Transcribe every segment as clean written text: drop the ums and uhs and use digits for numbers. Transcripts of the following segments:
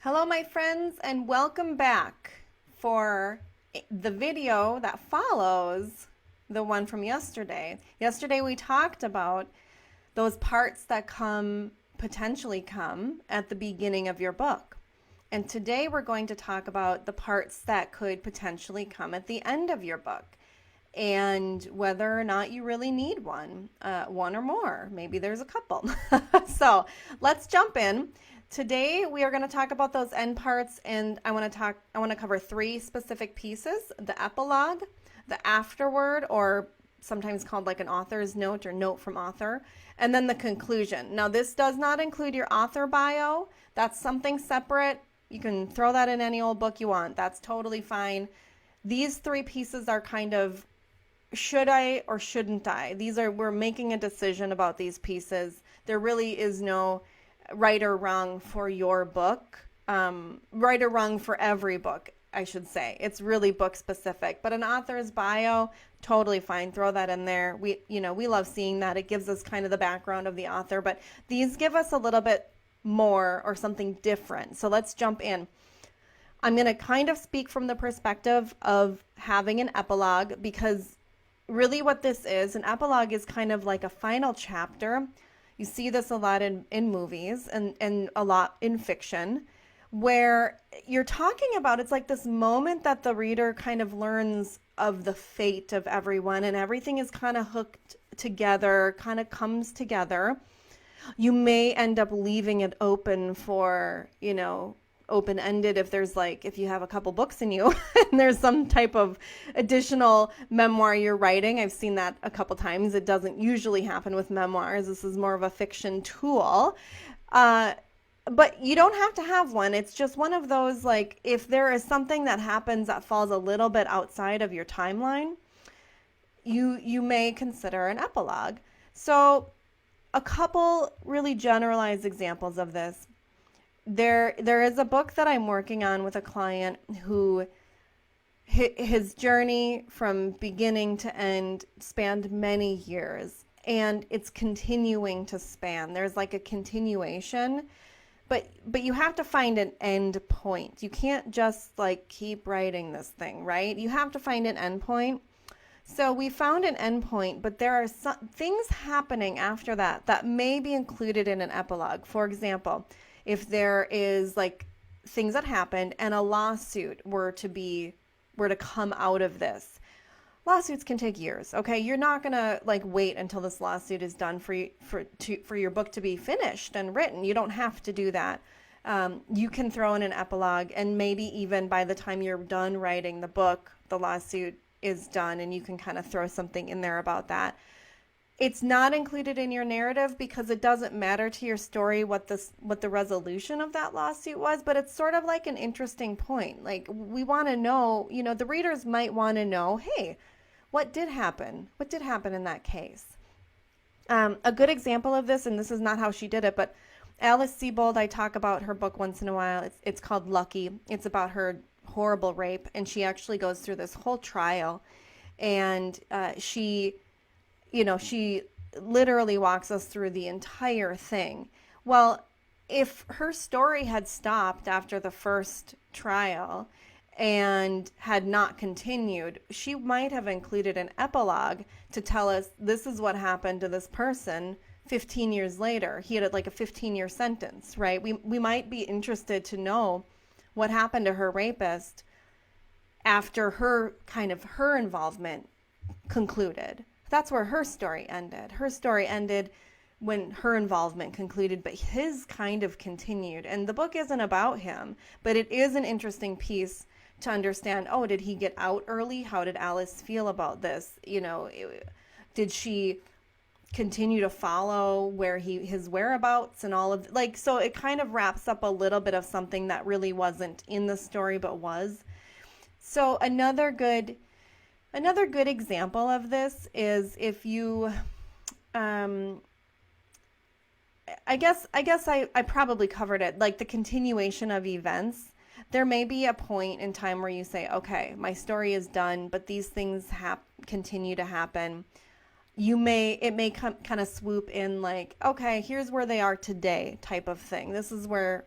Hello, my friends, and welcome back for the video that follows the one from yesterday. Yesterday, we talked about those parts that potentially come at the beginning of your book. And today, we're going to talk about the parts that could potentially come at the end of your book and whether or not you really need one or more. Maybe there's a couple. So let's jump in. Today we are going to talk about those end parts, and I want to cover three specific pieces: the epilogue, the afterword, or sometimes called like an author's note or note from author, and then the conclusion. Now, this does not include your author bio. That's something separate. You can throw that in any old book you want. That's totally fine. These three pieces are kind of should I or shouldn't I? We're making a decision about these pieces. There really is no right or wrong for your book, right or wrong for every book, I should say. It's really book specific, but an author's bio, totally fine. Throw that in there. We love seeing that. It gives us kind of the background of the author, but these give us a little bit more or something different. So let's jump in. I'm going to kind of speak from the perspective of having an epilogue, because really what this is, an epilogue is kind of like a final chapter. You see this a lot in movies and a lot in fiction, where you're talking about, it's like this moment that the reader kind of learns of the fate of everyone, and everything is kind of hooked together, kind of comes together. You may end up leaving it open for, open-ended if you have a couple books in you and there's some type of additional memoir you're writing. I've seen that a couple times. It doesn't usually happen with memoirs. This is more of a fiction tool. But you don't have to have one. It's just one of those, like, if there is something that happens that falls a little bit outside of your timeline, you may consider an epilogue. So a couple really generalized examples of this. There is a book that I'm working on with a client who his journey from beginning to end spanned many years, and it's continuing to span. There's like a continuation, but you have to find an end point. You can't just like keep writing this thing, right? You have to find an end point. So we found an end point, but there are some things happening after that may be included in an epilogue. For example, if there is like things that happened and a lawsuit were to come out of this. Lawsuits can take years, okay? You're not going to like wait until this lawsuit is done for your book to be finished and written. You don't have to do that. You can throw in an epilogue, and maybe even by the time you're done writing the book, the lawsuit is done, and you can kind of throw something in there about that. It's not included in your narrative because it doesn't matter to your story what the resolution of that lawsuit was, but it's sort of like an interesting point. Like, we want to know, the readers might want to know, hey, what did happen? What did happen in that case? A good example of this, and this is not how she did it, but Alice Sebold, I talk about her book once in a while. It's called Lucky. It's about her horrible rape, and she actually goes through this whole trial, and she literally walks us through the entire thing. Well, if her story had stopped after the first trial and had not continued, she might have included an epilogue to tell us this is what happened to this person 15 years later. He had like a 15-year sentence, right? We might be interested to know what happened to her rapist after her involvement concluded. That's where her story ended. Her story ended when her involvement concluded, but his kind of continued. And the book isn't about him, but it is an interesting piece to understand, oh, did he get out early? How did Alice feel about this? Did she continue to follow his whereabouts and all of, so it kind of wraps up a little bit of something that really wasn't in the story but was. So another good example of this is if you, I guess I probably covered it, like the continuation of events. There may be a point in time where you say, okay, my story is done, but these things continue to happen. It may kind of swoop in like, okay, here's where they are today type of thing. This is where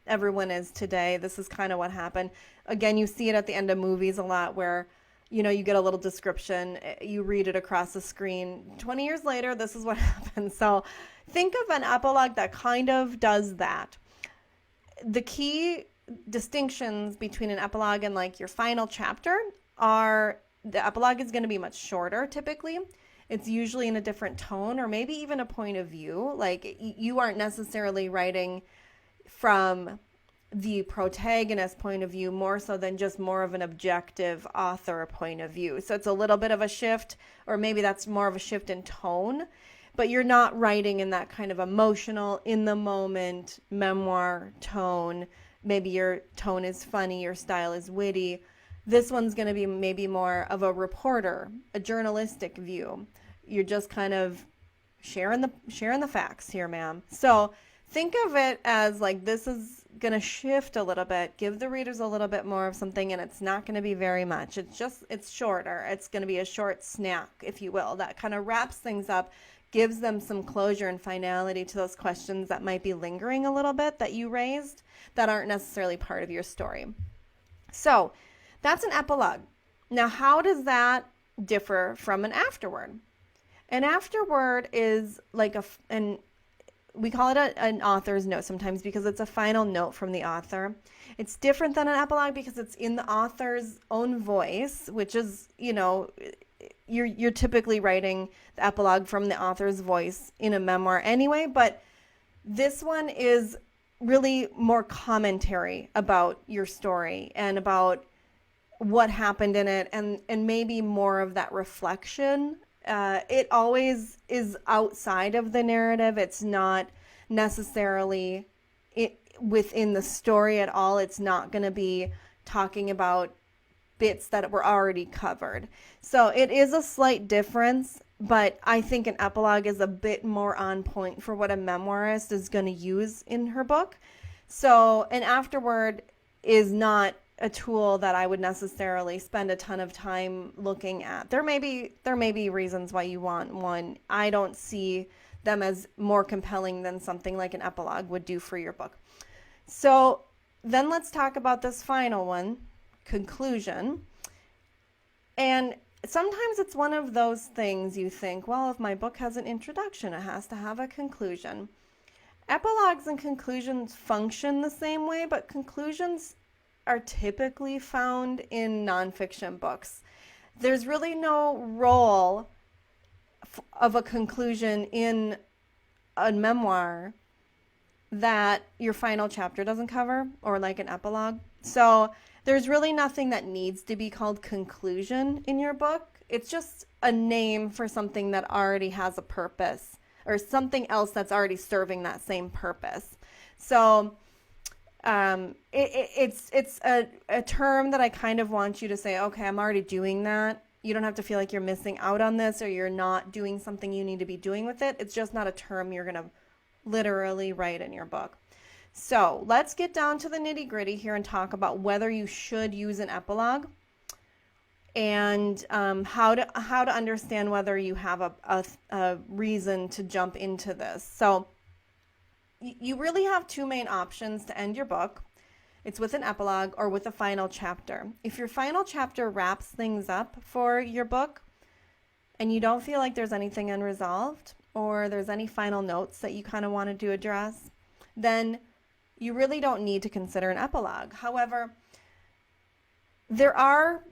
everyone is today. This is kind of what happened. Again, you see it at the end of movies a lot where, you know, you get a little description, you read it across the screen. 20 years later, this is what happened. So think of an epilogue that kind of does that. The key distinctions between an epilogue and like your final chapter are the epilogue is going to be much shorter typically. It's usually in a different tone or maybe even a point of view. Like you aren't necessarily writing from the protagonist point of view more so than just more of an objective author point of view. So it's a little bit of a shift, or maybe that's more of a shift in tone, but you're not writing in that kind of emotional, in the moment, memoir tone. Maybe your tone is funny, your style is witty. This one's going to be maybe more of a reporter, a journalistic view. You're just kind of sharing the facts here, ma'am. So think of it as like this is going to shift a little bit, give the readers a little bit more of something, and it's not going to be very much. It's shorter. It's going to be a short snack, if you will, that kind of wraps things up, gives them some closure and finality to those questions that might be lingering a little bit that you raised that aren't necessarily part of your story. So that's an epilogue. Now, how does that differ from an afterword? An afterword is like we call it an author's note sometimes because it's a final note from the author. It's different than an epilogue because it's in the author's own voice, which is, you know, you're typically writing the epilogue from the author's voice in a memoir anyway, but this one is really more commentary about your story and about what happened in it, and maybe more of that reflection. It always is outside of the narrative. It's not necessarily within the story at all. It's not going to be talking about bits that were already covered. So it is a slight difference, but I think an epilogue is a bit more on point for what a memoirist is going to use in her book. So an afterword is not a tool that I would necessarily spend a ton of time looking at. There may be reasons why you want one. I don't see them as more compelling than something like an epilogue would do for your book. So then let's talk about this final one, conclusion. And sometimes it's one of those things you think, well, if my book has an introduction, it has to have a conclusion. Epilogues and conclusions function the same way, but conclusions are typically found in nonfiction books. There's really no role of a conclusion in a memoir that your final chapter doesn't cover, or like an epilogue. So there's really nothing that needs to be called conclusion in your book. It's just a name for something that already has a purpose, or something else that's already serving that same purpose. So it's a term that I kind of want you to say, okay, I'm already doing that. You don't have to feel like you're missing out on this or you're not doing something you need to be doing with it. It's just not a term you're going to literally write in your book. So let's get down to the nitty gritty here and talk about whether you should use an epilogue and how to understand whether you have a reason to jump into this. So you really have two main options to end your book. It's with an epilogue or with a final chapter. If your final chapter wraps things up for your book and you don't feel like there's anything unresolved or there's any final notes that you kind of wanted to address, then you really don't need to consider an epilogue. However, there are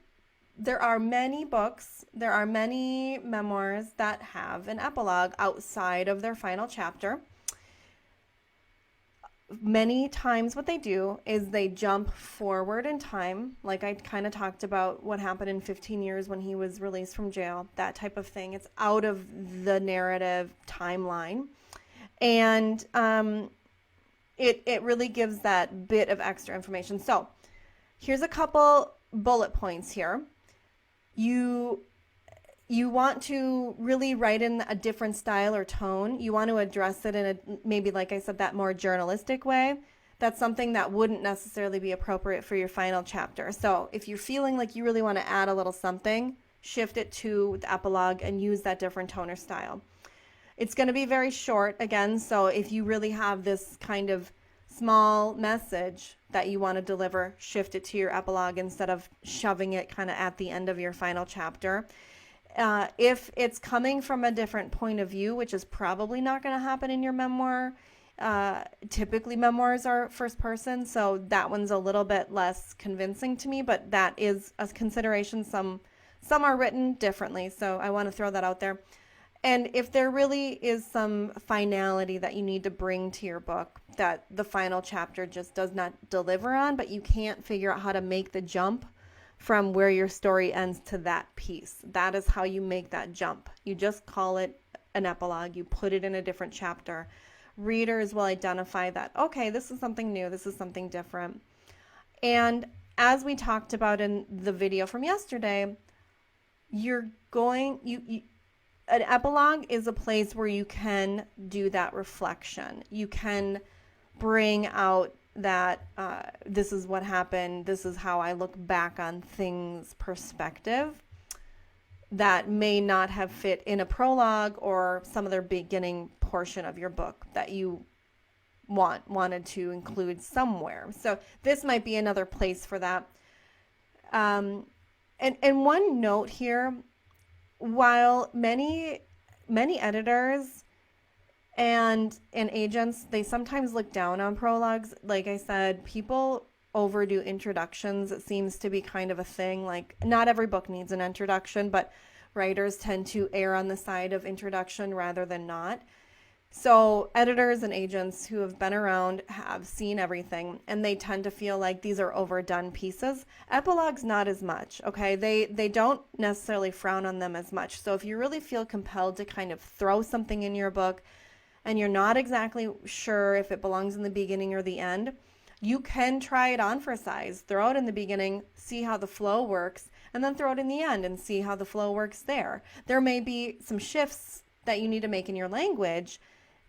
many books, there are many memoirs that have an epilogue outside of their final chapter. Many times what they do is they jump forward in time, like I kind of talked about what happened in 15 years when he was released from jail, that type of thing. It's out of the narrative timeline. And it really gives that bit of extra information. So here's a couple bullet points here. You want to really write in a different style or tone. You want to address it in a, maybe like I said, that more journalistic way. That's something that wouldn't necessarily be appropriate for your final chapter. So if you're feeling like you really want to add a little something, shift it to the epilogue and use that different tone or style. It's going to be very short again. So if you really have this kind of small message that you want to deliver, shift it to your epilogue instead of shoving it kind of at the end of your final chapter. If it's coming from a different point of view, which is probably not going to happen in your memoir, typically memoirs are first person, so that one's a little bit less convincing to me, but that is a consideration. Some are written differently, so I want to throw that out there. And if there really is some finality that you need to bring to your book that the final chapter just does not deliver on, but you can't figure out how to make the jump from where your story ends to that piece, that is how you make that jump. You just call it an epilogue. You put it in a different chapter. Readers will identify that, okay, this is something new. This is something different. And as we talked about in the video from yesterday, an epilogue is a place where you can do that reflection. You can bring out that this is what happened, this is how I look back on things perspective that may not have fit in a prologue or some other beginning portion of your book that you wanted to include somewhere. So this might be another place for that. And one note here, while many editors and agents, they sometimes look down on prologues. Like I said, people overdo introductions. It seems to be kind of a thing. Like, not every book needs an introduction, but writers tend to err on the side of introduction rather than not. So editors and agents who have been around have seen everything, and they tend to feel like these are overdone pieces. Epilogues, not as much, okay? They don't necessarily frown on them as much. So if you really feel compelled to kind of throw something in your book and you're not exactly sure if it belongs in the beginning or the end, you can try it on for size. Throw it in the beginning, see how the flow works, and then throw it in the end and see how the flow works there. There may be some shifts that you need to make in your language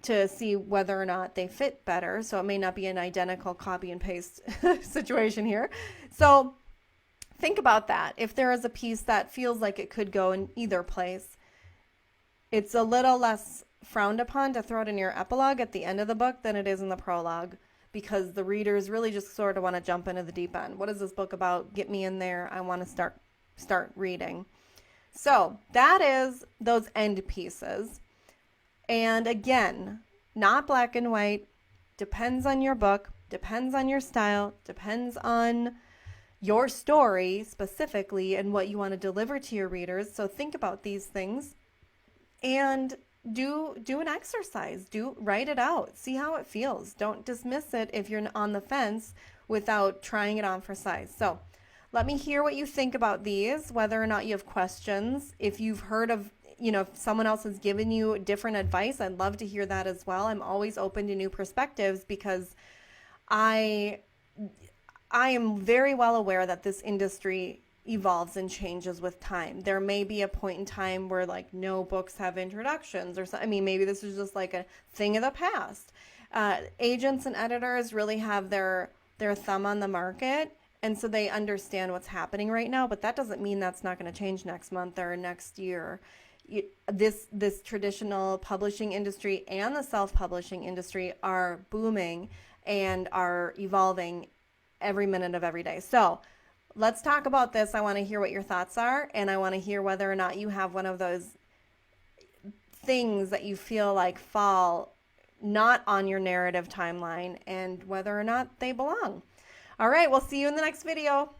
to see whether or not they fit better. So it may not be an identical copy and paste situation here. So think about that. If there is a piece that feels like it could go in either place, it's a little less frowned upon to throw it in your epilogue at the end of the book than it is in the prologue, because the readers really just sort of want to jump into the deep end. What is this book about? Get me in there. I want to start reading. So that is those end pieces. And again, not black and white, depends on your book, depends on your style, depends on your story specifically and what you want to deliver to your readers. So think about these things and do an exercise. Write it out. See how it feels. Don't dismiss it if you're on the fence without trying it on for size. So let me hear what you think about these, whether or not you have questions. If you've heard of, if someone else has given you different advice, I'd love to hear that as well. I'm always open to new perspectives because I am very well aware that this industry evolves and changes with time. There may be a point in time where like no books have introductions or something. I mean, maybe this is just like a thing of the past. Agents and editors really have their thumb on the market, and so they understand what's happening right now, but that doesn't mean that's not going to change next month or next year. This traditional publishing industry and the self-publishing industry are booming and are evolving every minute of every day. So let's talk about this. I want to hear what your thoughts are, and I want to hear whether or not you have one of those things that you feel like fall not on your narrative timeline and whether or not they belong. All right, we'll see you in the next video.